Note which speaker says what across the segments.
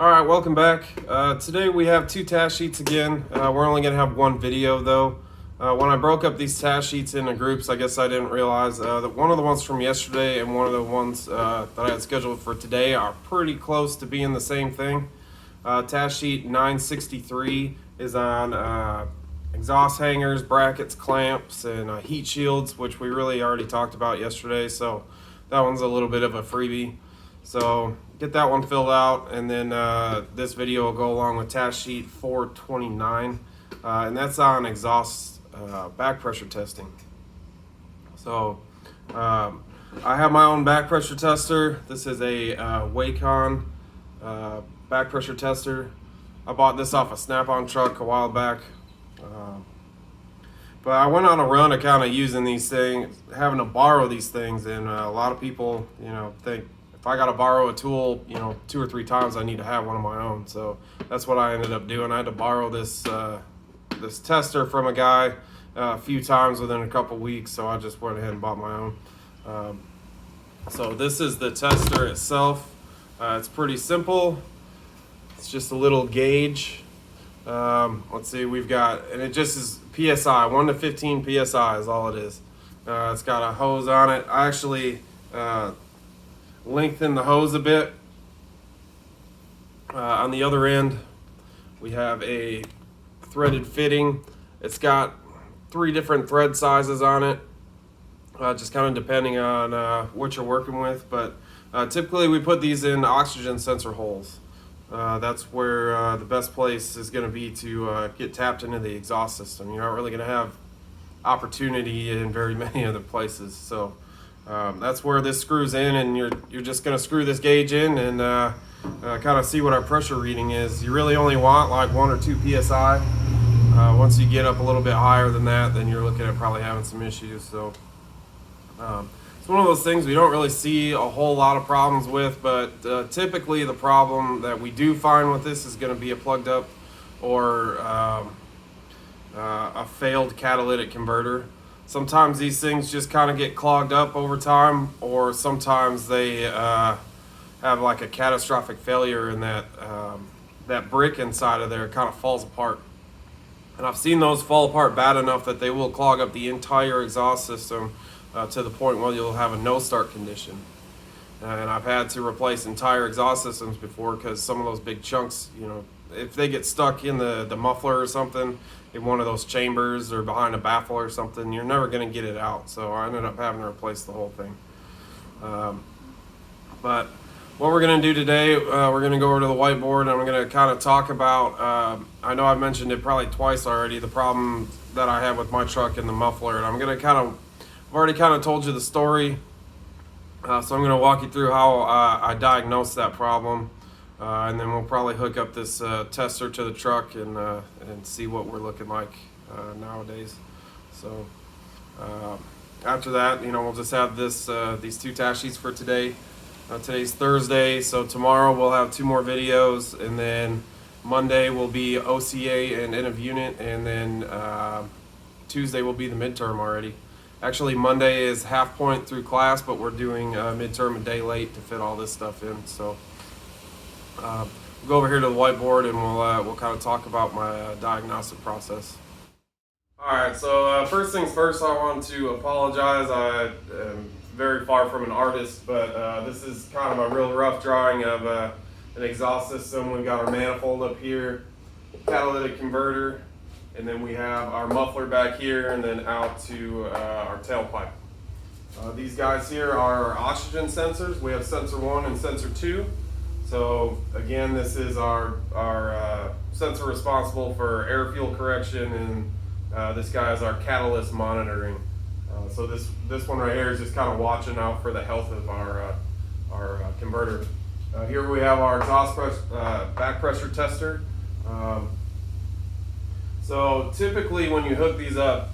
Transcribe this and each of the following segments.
Speaker 1: All right, welcome back. Today we have two task sheets again. We're only going to have one video though. When I broke up these task sheets into groups, I guess I didn't realize that one of the ones from yesterday and one of the ones that I had scheduled for today are pretty close to being the same thing. Task sheet 963 is on exhaust hangers, brackets, clamps, and heat shields, which we really already talked about yesterday. So that one's a little bit of a freebie. So get that one filled out, and then this video will go along with task sheet 429, and that's on exhaust back pressure testing. So I have my own back pressure tester. This is a Wacom back pressure tester. I bought this off a Snap-on truck a while back. But I went on a run of kind of using these things, having to borrow these things, and a lot of people, think if I got to borrow a tool, 2 or 3 times, I need to have one of my own. So that's what I ended up doing. I had to borrow this this tester from a guy a few times within a couple weeks, so I just went ahead and bought my own. So this is the tester itself. It's pretty simple. It's just a little gauge. Let's see, we've got, and it just is PSI, 1 to 15 PSI is all it is. It's got a hose on it. I actually lengthen the hose a bit. On the other end, we have a threaded fitting. It's got 3 different thread sizes on it, just kind of depending on what you're working with. But typically we put these in oxygen sensor holes. That's where the best place is going to be to get tapped into the exhaust system. You're not really going to have opportunity in very many other places. So that's where this screws in, and you're just going to screw this gauge in and kind of see what our pressure reading is. You really only want like 1 or 2 PSI. Once you get up a little bit higher than that, then you're looking at probably having some issues. So it's one of those things we don't really see a whole lot of problems with, but typically the problem that we do find with this is going to be a plugged up or a failed catalytic converter. Sometimes these things just kind of get clogged up over time, or sometimes they have like a catastrophic failure, and that brick inside of there kind of falls apart. And I've seen those fall apart bad enough that they will clog up the entire exhaust system to the point where you'll have a no-start condition. And I've had to replace entire exhaust systems before because some of those big chunks, if they get stuck in the muffler or something, in one of those chambers or behind a baffle or something, you're never going to get it out. So I ended up having to replace the whole thing. But what we're going to do today, we're going to go over to the whiteboard, and we're going to kind of talk about, I know I've mentioned it probably twice already, the problem that I had with my truck and the muffler. And I'm going to I've already kind of told you the story. So I'm going to walk you through how I diagnosed that problem. And then we'll probably hook up this tester to the truck and see what we're looking like nowadays. So after that, we'll just have these 2 task sheets for today. Today's Thursday, so tomorrow we'll have 2 more videos, and then Monday will be OCA and end of unit, and then Tuesday will be the midterm already. Actually, Monday is half point through class, but we're doing midterm a day late to fit all this stuff in. So we'll go over here to the whiteboard, and we'll kind of talk about my diagnostic process. All right, so first things first, I want to apologize. I am very far from an artist, but this is kind of a real rough drawing of an exhaust system. We've got our manifold up here, catalytic converter, and then we have our muffler back here, and then out to our tailpipe. These guys here are our oxygen sensors. We have sensor 1 and sensor 2. So again, this is our sensor responsible for air fuel correction, and this guy is our catalyst monitoring. So this one right here is just kind of watching out for the health of our converter. Here we have our exhaust back pressure tester. So typically when you hook these up,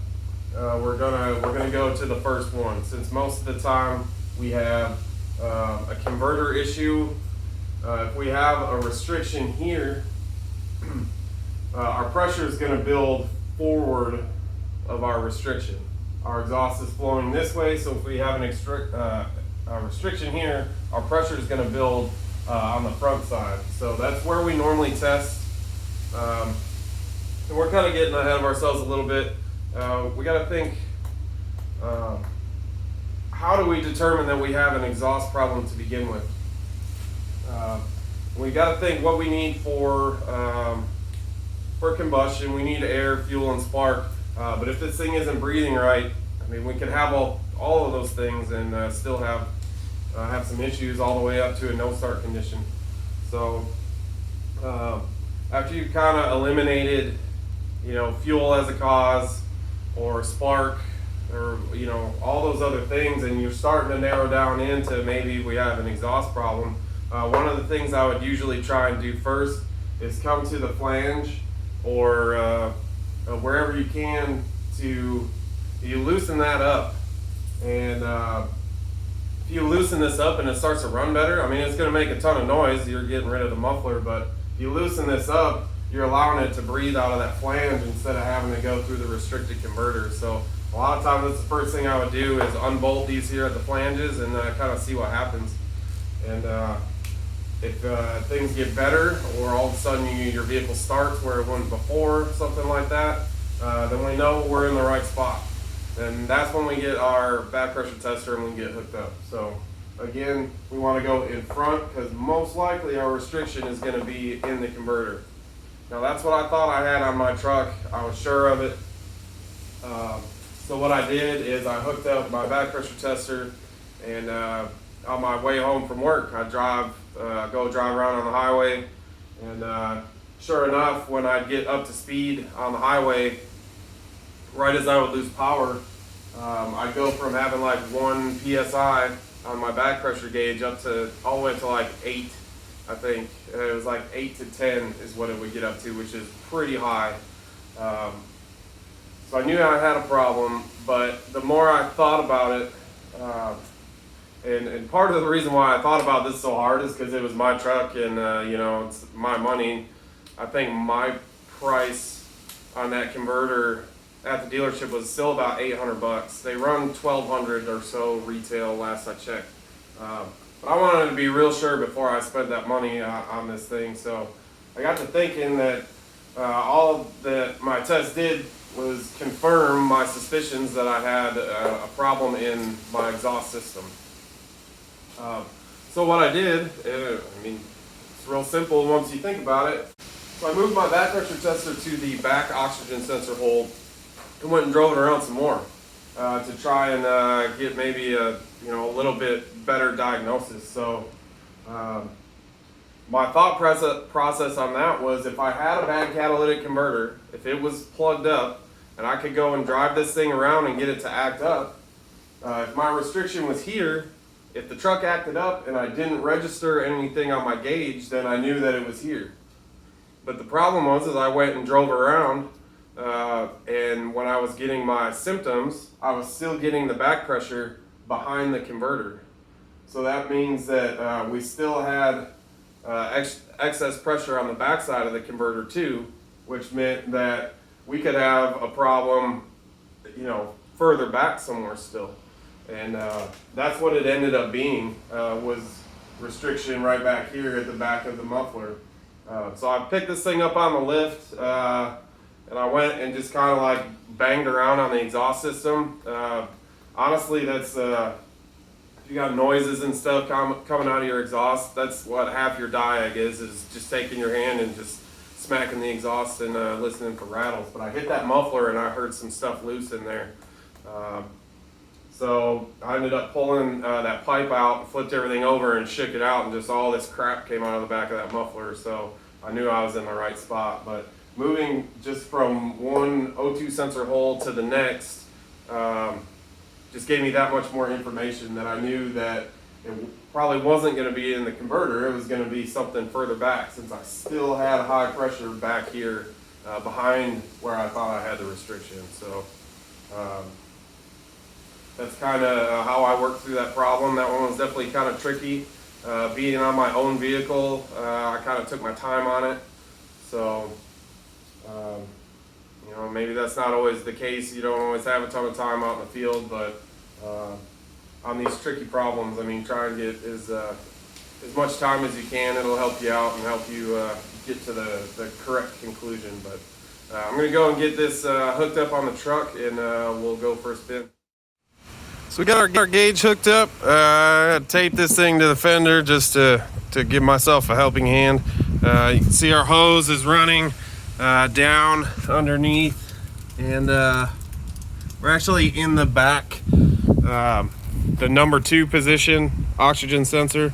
Speaker 1: we're gonna go to the first one, since most of the time we have a converter issue. If we have a restriction here, our pressure is going to build forward of our restriction. Our exhaust is flowing this way, so if we have a restriction here, our pressure is going to build on the front side. So that's where we normally test. And we're kind of getting ahead of ourselves a little bit. We got to think, how do we determine that we have an exhaust problem to begin with? We got to think what we need for combustion. We need air, fuel, and spark. But if this thing isn't breathing right, I mean, we can have all of those things and still have some issues all the way up to a no start condition. So after you've kind of eliminated, fuel as a cause, or spark, or all those other things, and you're starting to narrow down into maybe we have an exhaust problem. One of the things I would usually try and do first is come to the flange or wherever you can to you loosen that up. And if you loosen this up and it starts to run better, I mean, it's going to make a ton of noise. You're getting rid of the muffler, but if you loosen this up, you're allowing it to breathe out of that flange instead of having to go through the restricted converter. So a lot of times that's the first thing I would do is unbolt these here at the flanges and kind of see what happens. And if things get better, or all of a sudden your vehicle starts where it wasn't before, something like that, then we know we're in the right spot. And that's when we get our back pressure tester and we get hooked up. So again, we want to go in front because most likely our restriction is going to be in the converter. Now that's what I thought I had on my truck. I was sure of it. So what I did is I hooked up my back pressure tester, and on my way home from work, I go drive around on the highway, and sure enough, when I'd get up to speed on the highway, right as I would lose power, I'd go from having like 1 PSI on my back pressure gauge up to all the way to like 8, I think. It was like 8 to 10 is what it would get up to, which is pretty high. So I knew I had a problem, but the more I thought about it, and part of the reason why I thought about this so hard is because it was my truck and it's my money. I think my price on that converter at the dealership was still about $800. They run $1,200 or so retail last I checked. But I wanted to be real sure before I spent that money on this thing. So I got to thinking that all that my test did was confirm my suspicions that I had a problem in my exhaust system. So what I did, it's real simple once you think about it. So I moved my back pressure tester to the back oxygen sensor hole and went and drove it around some more to try and get maybe a little bit better diagnosis. So my thought process on that was, if I had a bad catalytic converter, if it was plugged up and I could go and drive this thing around and get it to act up, if my restriction was here, if the truck acted up and I didn't register anything on my gauge, then I knew that it was here. But the problem was I went and drove around, and when I was getting my symptoms, I was still getting the back pressure behind the converter. So that means that we still had excess pressure on the backside of the converter too, which meant that we could have a problem, further back somewhere still. And that's what it ended up being, was restriction right back here at the back of the muffler. So I picked this thing up on the lift, and I went and just kind of like banged around on the exhaust system. Honestly, that's if you got noises and stuff coming out of your exhaust, that's what half your diag is just taking your hand and just smacking the exhaust and listening for rattles. But I hit that muffler and I heard some stuff loose in there. So I ended up pulling that pipe out, flipped everything over and shook it out, and just all this crap came out of the back of that muffler. So I knew I was in the right spot. But moving just from one O2 sensor hole to the next just gave me that much more information, that I knew that it probably wasn't going to be in the converter. It was going to be something further back, since I still had high pressure back here behind where I thought I had the restriction. So that's kind of how I worked through that problem. That one was definitely kind of tricky. Being on my own vehicle, I kind of took my time on it. So, maybe that's not always the case. You don't always have a ton of time out in the field, but on these tricky problems, try and get as much time as you can. It'll help you out and help you get to the correct conclusion. But I'm going to go and get this hooked up on the truck, and we'll go for a spin. So we got our gauge hooked up. I had to tape this thing to the fender just to give myself a helping hand. You can see our hose is running down underneath, and we're actually in the back, the number 2 position oxygen sensor.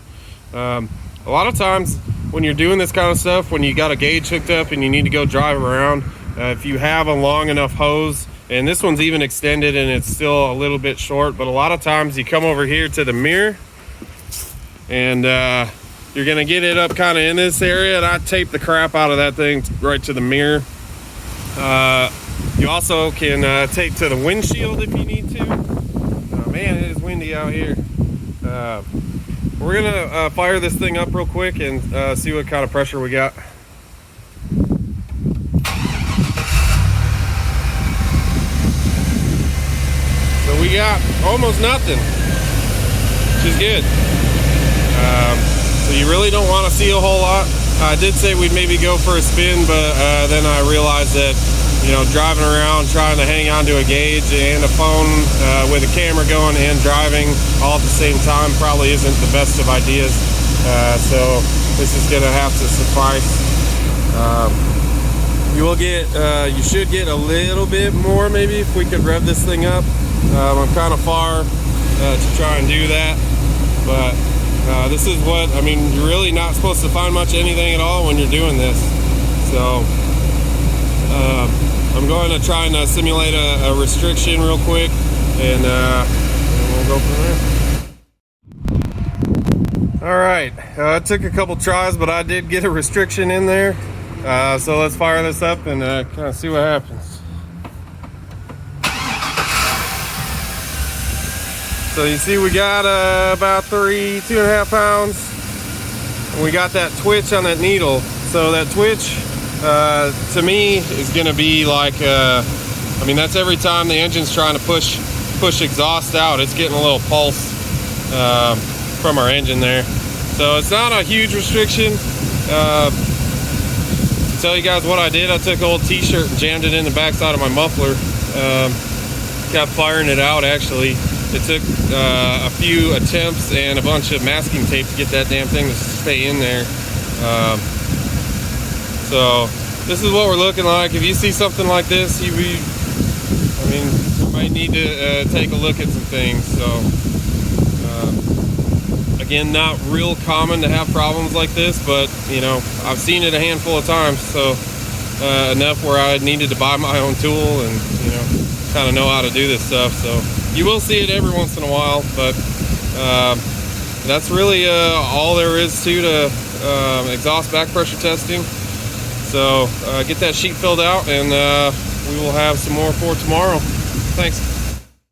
Speaker 1: A lot of times when you're doing this kind of stuff, when you got a gauge hooked up and you need to go drive around, if you have a long enough hose, and this one's even extended and it's still a little bit short, but a lot of times you come over here to the mirror and you're gonna get it up kind of in this area, and I tape the crap out of that thing right to the mirror. You also can tape to the windshield if you need to. Man, it is windy out here. We're gonna fire this thing up real quick and see what kind of pressure we got. So we got almost nothing, which is good. So you really don't want to see a whole lot. I did say we'd maybe go for a spin, but then I realized that, you know, driving around trying to hang on to a gauge and a phone with a camera going and driving all at the same time probably isn't the best of ideas. So this is gonna have to suffice. You should get a little bit more maybe if we could rev this thing up. I'm kind of far to try and do that, but this is what, I mean, you're really not supposed to find much anything at all when you're doing this. So I'm going to try and simulate a restriction real quick, and we'll go from there. All right, it took a couple tries, but I did get a restriction in there. So let's fire this up and kind of see what happens. So you see we got about 2.5 pounds. And we got that twitch on that needle. So that twitch to me is gonna be like, I mean, that's every time the engine's trying to push exhaust out, it's getting a little pulse from our engine there. So it's not a huge restriction. To tell you guys what I did, I took an old t-shirt and jammed it in the backside of my muffler. Kept firing it out actually. It took a few attempts and a bunch of masking tape to get that damn thing to stay in there. So this is what we're looking like. If you see something like this, you might need to take a look at some things. So again, not real common to have problems like this, but you know, I've seen it a handful of times. So enough where I needed to buy my own tool and, you know, kind of know how to do this stuff. So you will see it every once in a while, but that's really all there is to exhaust back pressure testing. So get that sheet filled out, and we will have some more for tomorrow. Thanks.